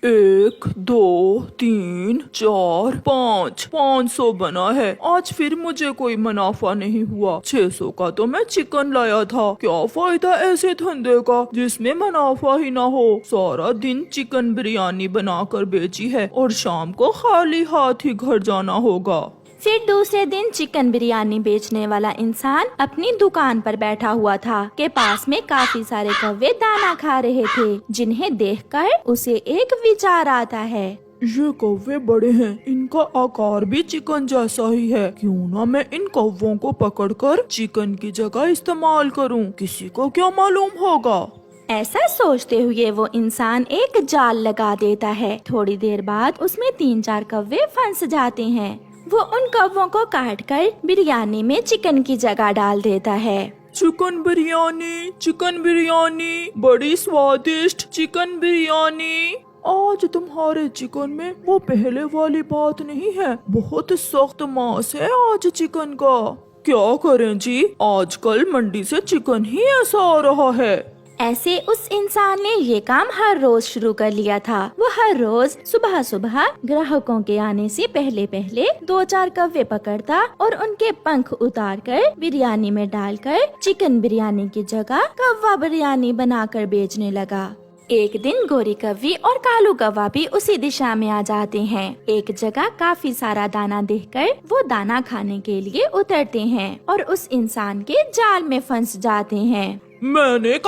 1 2 3 4 5 500 बना है। आज फिर मुझे कोई मुनाफा नहीं हुआ। 600 का तो मैं चिकन लाया था। क्या फायदा ऐसे धंधे का जिसमें मुनाफा ही ना हो। सारा दिन चिकन बिरयानी बनाकर बेची है और शाम को खाली हाथ ही घर जाना होगा। फिर दूसरे दिन चिकन बिरयानी बेचने वाला इंसान अपनी दुकान पर बैठा हुआ था के पास में काफी सारे कौवे दाना खा रहे थे, जिन्हें देखकर उसे एक विचार आता है। ये कौवे बड़े हैं, इनका आकार भी चिकन जैसा ही है। क्यों ना मैं इन कौवों को पकड़कर चिकन की जगह इस्तेमाल करूं, किसी को क्या मालूम होगा। ऐसा सोचते हुए वो इंसान एक जाल लगा देता है। थोड़ी देर बाद उसमें 3-4 कौवे फंस जाते हैं। वो उन कौवों को काटकर बिरयानी में चिकन की जगह डाल देता है। चिकन बिरयानी बड़ी स्वादिष्ट चिकन बिरयानी। आज तुम्हारे चिकन में वो पहले वाली बात नहीं है, बहुत सख्त मांस है आज चिकन का। क्या करें जी, आजकल मंडी से चिकन ही ऐसा आ रहा है। ऐसे उस इंसान ने ये काम हर रोज शुरू कर लिया था। वो हर रोज सुबह सुबह ग्राहकों के आने से पहले पहले 2-4 कौवे पकड़ता और उनके पंख उतारकर बिरयानी में डालकर चिकन बिरयानी की जगह कौवा बिरयानी बनाकर बेचने लगा। एक दिन गोरी कौवी और कालू कौवा भी उसी दिशा में आ जाते हैं। एक जगह काफी सारा दाना देखकर वो दाना खाने के लिए उतरते हैं और उस इंसान के जाल में फंस जाते हैं। मैंने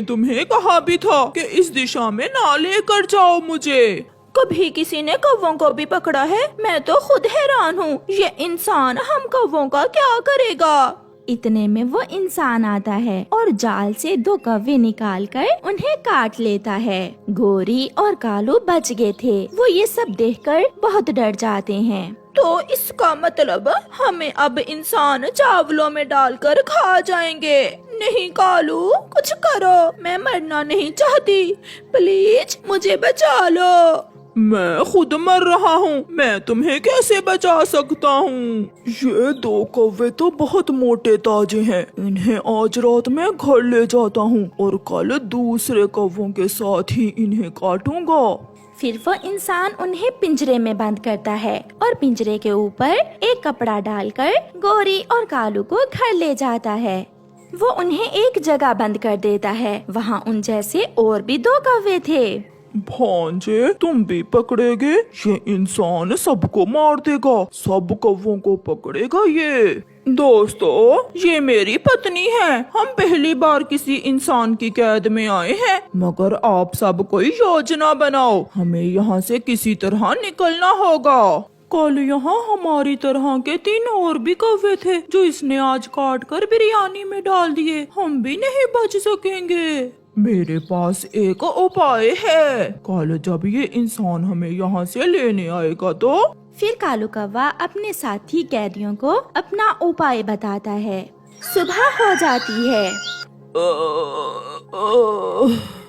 तुम्हें कहा भी था कि इस दिशा में ना लेकर जाओ मुझे। कभी किसी ने कौवों को भी पकड़ा है? मैं तो खुद हैरान हूँ, ये इंसान हम कौवों का क्या करेगा। इतने में वो इंसान आता है और जाल से 2 कौवे निकालकर उन्हें काट लेता है। गोरी और कालू बच गए थे। वो ये सब देखकर बहुत डर जाते हैं। तो इसका मतलब हमें अब इंसान चावलों में डालकर खा जाएंगे। नहीं कालू, कुछ करो, मैं मरना नहीं चाहती, प्लीज मुझे बचा लो। मैं खुद मर रहा हूँ, मैं तुम्हें कैसे बचा सकता हूँ। ये 2 कौवे तो बहुत मोटे ताजे हैं, इन्हें आज रात मैं घर ले जाता हूँ और कल दूसरे कौवों के साथ ही इन्हें काटूंगा। फिर वो इंसान उन्हें पिंजरे में बंद करता है और पिंजरे के ऊपर एक कपड़ा डालकर गोरी और कालू को घर ले जाता है। वो उन्हें एक जगह बंद कर देता है। वहाँ उन जैसे और भी 2 कौवे थे। भांजे, तुम भी पकड़ेगे? ये इंसान सबको मार देगा, सब कौवों को पकड़ेगा ये। दोस्तों, ये मेरी पत्नी है। हम पहली बार किसी इंसान की कैद में आए हैं, मगर आप सब कोई योजना बनाओ, हमें यहाँ से किसी तरह निकलना होगा। कल यहाँ हमारी तरह के 3 और भी कौवे थे जो इसने आज काट कर बिरयानी में डाल दिए। हम भी नहीं बच सकेंगे। मेरे पास एक उपाय है। कल जब ये इंसान हमें यहाँ से लेने आएगा तो फिर कालू कौवा अपने साथी कैदियों को अपना उपाय बताता है। सुबह हो जाती है।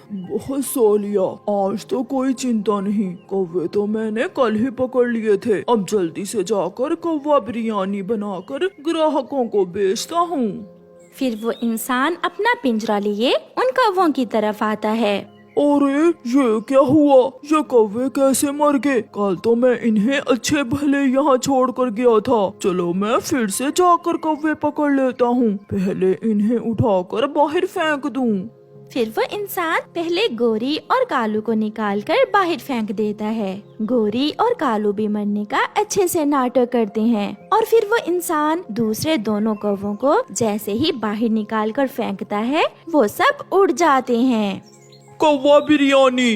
बहुत सो लिया, आज तो कोई चिंता नहीं। कौवे तो मैंने कल ही पकड़ लिए थे। अब जल्दी से जाकर कौवा बिरयानी बनाकर ग्राहकों को बेचता हूँ। फिर वो इंसान अपना पिंजरा लिए उन कौवों की तरफ आता है। अरे ये क्या हुआ? ये कौवे कैसे मर गए? कल तो मैं इन्हें अच्छे भले यहाँ छोड़ कर गया था। चलो मैं फिर से जाकर कौवे पकड़ लेता हूँ। पहले इन्हें उठाकर बाहर फेंक दूँ। फिर वो इंसान पहले गोरी और कालू को निकालकर बाहर फेंक देता है। गोरी और कालू भी मरने का अच्छे से नाटक करते हैं और फिर वो इंसान दूसरे दोनों कौवों को जैसे ही बाहर निकालकर फेंकता है, वो सब उड़ जाते हैं। कौवा बिरयानी,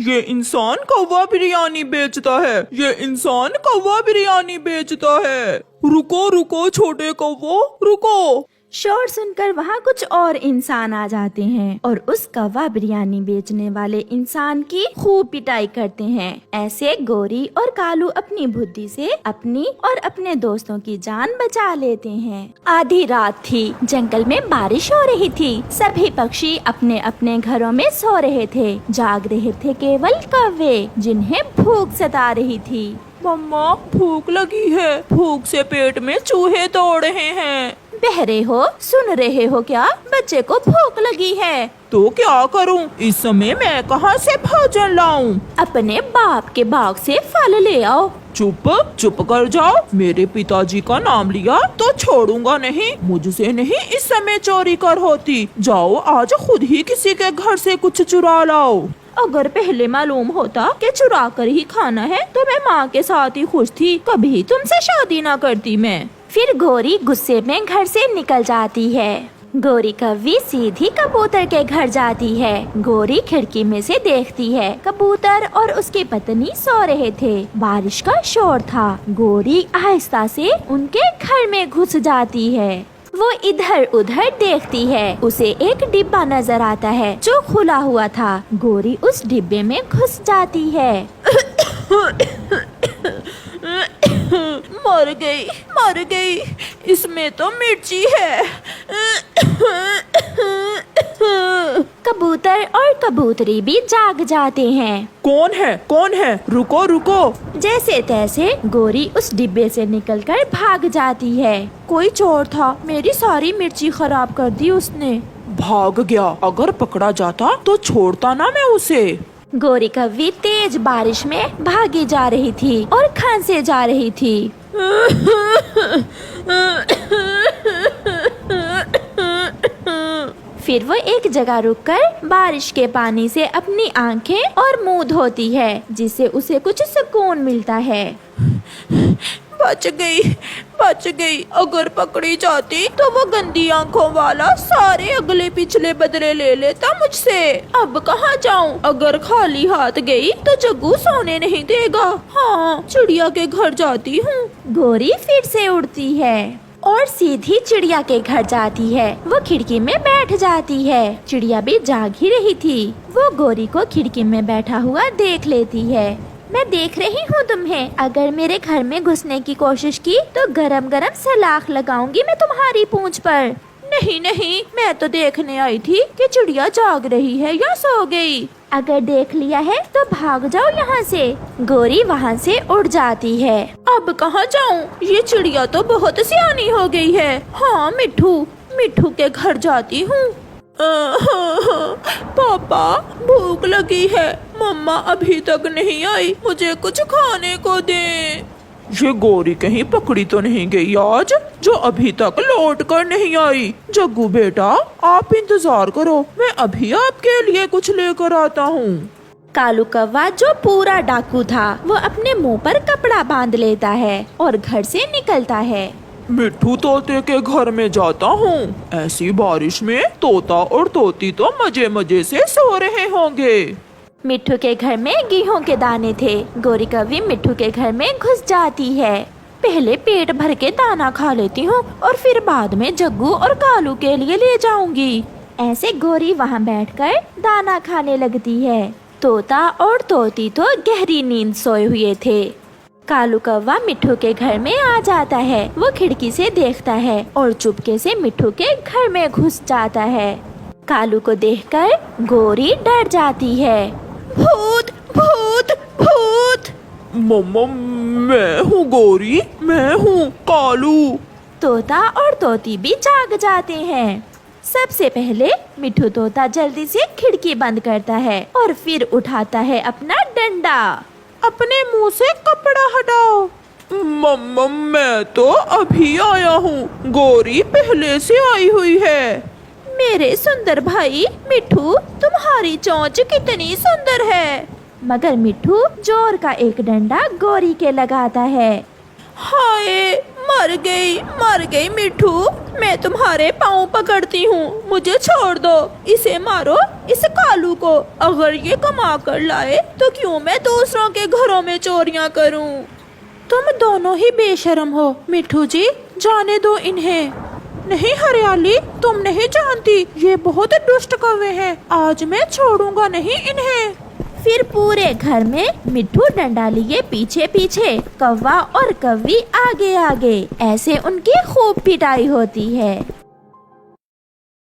ये इंसान कौवा बिरयानी बेचता है, ये इंसान कौवा बिरयानी बेचता है। रुको छोटे कौवो, रुको। शोर सुनकर वहाँ कुछ और इंसान आ जाते हैं और उस कौवा बिरयानी बेचने वाले इंसान की खूब पिटाई करते हैं। ऐसे गोरी और कालू अपनी बुद्धि से अपनी और अपने दोस्तों की जान बचा लेते हैं। आधी रात थी, जंगल में बारिश हो रही थी। सभी पक्षी अपने अपने घरों में सो रहे थे। जाग रहे थे केवल कौवे, जिन्हें भूख सता रही थी। मम्मा, भूख लगी है, भूख से पेट में चूहे दौड़ रहे हैं। बहरे हो, सुन रहे हो क्या? बच्चे को भूख लगी है। तो क्या करूं? इस समय मैं कहां से भोजन लाऊं? अपने बाप के बाग से फल ले आओ। चुप चुप कर जाओ। मेरे पिताजी का नाम लिया तो छोड़ूंगा नहीं। मुझसे नहीं इस समय चोरी कर होती। जाओ आज खुद ही किसी के घर से कुछ चुरा लाओ। अगर पहले मालूम होता कि चुरा कर ही खाना है तो मैं माँ के साथ ही खुश थी, कभी तुमसे शादी ना करती मैं। फिर गौरी गुस्से में घर से निकल जाती है। गौरी कव्वी सीधी कबूतर के घर जाती है। गौरी खिड़की में से देखती है, कबूतर और उसकी पत्नी सो रहे थे। बारिश का शोर था। गौरी आहिस्ता से उनके घर में घुस जाती है। वो इधर उधर देखती है। उसे एक डिब्बा नजर आता है जो खुला हुआ था। गौरी उस डिब्बे में घुस जाती है। मर गई, इसमें तो मिर्ची है। कबूतर और कबूतरी भी जाग जाते हैं। कौन है? रुको रुको। जैसे तैसे गौरी उस डिब्बे से निकलकर भाग जाती है। कोई चोर था, मेरी सारी मिर्ची खराब कर दी उसने। भाग गया। अगर पकड़ा जाता तो छोड़ता ना मैं उसे। गौरी कव्वी तेज बारिश में भागी जा रही थी और खांसे जा रही थी। फिर वो एक जगह रुककर बारिश के पानी से अपनी आंखें और मुंह धोती है, जिससे उसे कुछ सुकून मिलता है। बच गई। अगर पकड़ी जाती तो वो गंदी आंखों वाला सारे अगले पिछले बदले ले लेता मुझसे। अब कहाँ जाऊँ? अगर खाली हाथ गई तो जग्गू सोने नहीं देगा। हाँ, चिड़िया के घर जाती हूँ। गौरी फिर से उड़ती है और सीधी चिड़िया के घर जाती है। वो खिड़की में बैठ जाती है। चिड़िया भी जाग ही रही थी। वो गौरी को खिड़की में बैठा हुआ देख लेती है। मैं देख रही हूँ तुम्हें। अगर मेरे घर में घुसने की कोशिश की तो गरम गरम सलाख लगाऊंगी मैं तुम्हारी पूंछ पर। नहीं, मैं तो देखने आई थी कि चिड़िया जाग रही है या सो गई। अगर देख लिया है तो भाग जाओ यहाँ से। गौरी वहाँ से उड़ जाती है। अब कहाँ जाऊँ? ये चिड़िया तो बहुत सियानी हो गई है। हाँ, मिठू के घर जाती हूँ। पापा, भूख लगी है। मम्मा अभी तक नहीं आई, मुझे कुछ खाने को दे। ये गौरी कहीं पकड़ी तो नहीं गई आज, जो अभी तक लौट कर नहीं आई। जग्गू बेटा, आप इंतजार करो, मैं अभी आपके लिए कुछ लेकर आता हूँ। कालू कौवा, जो पूरा डाकू था, वो अपने मुंह पर कपड़ा बांध लेता है और घर से निकलता है। मिट्ठू तोते के घर में जाता हूँ। ऐसी बारिश में तोता और तोती तो मजे मजे से सो रहे होंगे। मिट्ठू के घर में गेहूं के दाने थे। गौरी कव्वी मिट्ठू के घर में घुस जाती है। पहले पेट भर के दाना खा लेती हूँ और फिर बाद में जग्गू और कालू के लिए ले जाऊंगी। ऐसे गौरी वहाँ बैठकर दाना खाने लगती है। तोता और तोती तो गहरी नींद सोए हुए थे। कालू कौवा मिट्ठू के घर में आ जाता है। वो खिड़की से देखता है और चुपके से मिट्ठू के घर में घुस जाता है। कालू को देखकर गौरी डर जाती है। भूत भूत भूत। मम्मा, मैं हूँ गौरी, मैं हूँ कालू। तोता और तोती भी जाग जाते हैं। सबसे पहले मिट्ठू तोता जल्दी से खिड़की बंद करता है और फिर उठाता है अपना डंडा। अपने मुंह से कपड़ा हटाओ। मम्मा, मैं तो अभी आया हूँ। गौरी पहले से आई हुई है। मेरे सुंदर भाई मिट्ठू, तुम्हारी चोंच कितनी सुंदर है। मगर मिट्ठू जोर का एक डंडा गौरी के लगाता है। हाय, मर गई मिट्ठू। मैं तुम्हारे पाँव पकड़ती हूँ, मुझे छोड़ दो। इसे मारो, इस कालू को। अगर ये कमा कर लाए तो क्यों मैं दूसरों के घरों में चोरियाँ करूँ। तुम दोनों ही बेशर्म हो मिट्ठू जी, जाने दो इन्हें। नहीं हरियाली, तुम नहीं जानती, ये बहुत दुष्ट कौवे हैं। आज मैं छोड़ूंगा नहीं इन्हें। फिर पूरे घर में मिट्ठू डंडा लिए पीछे पीछे, कौवा और कव्वी आगे आगे। ऐसे उनकी खूब पिटाई होती है।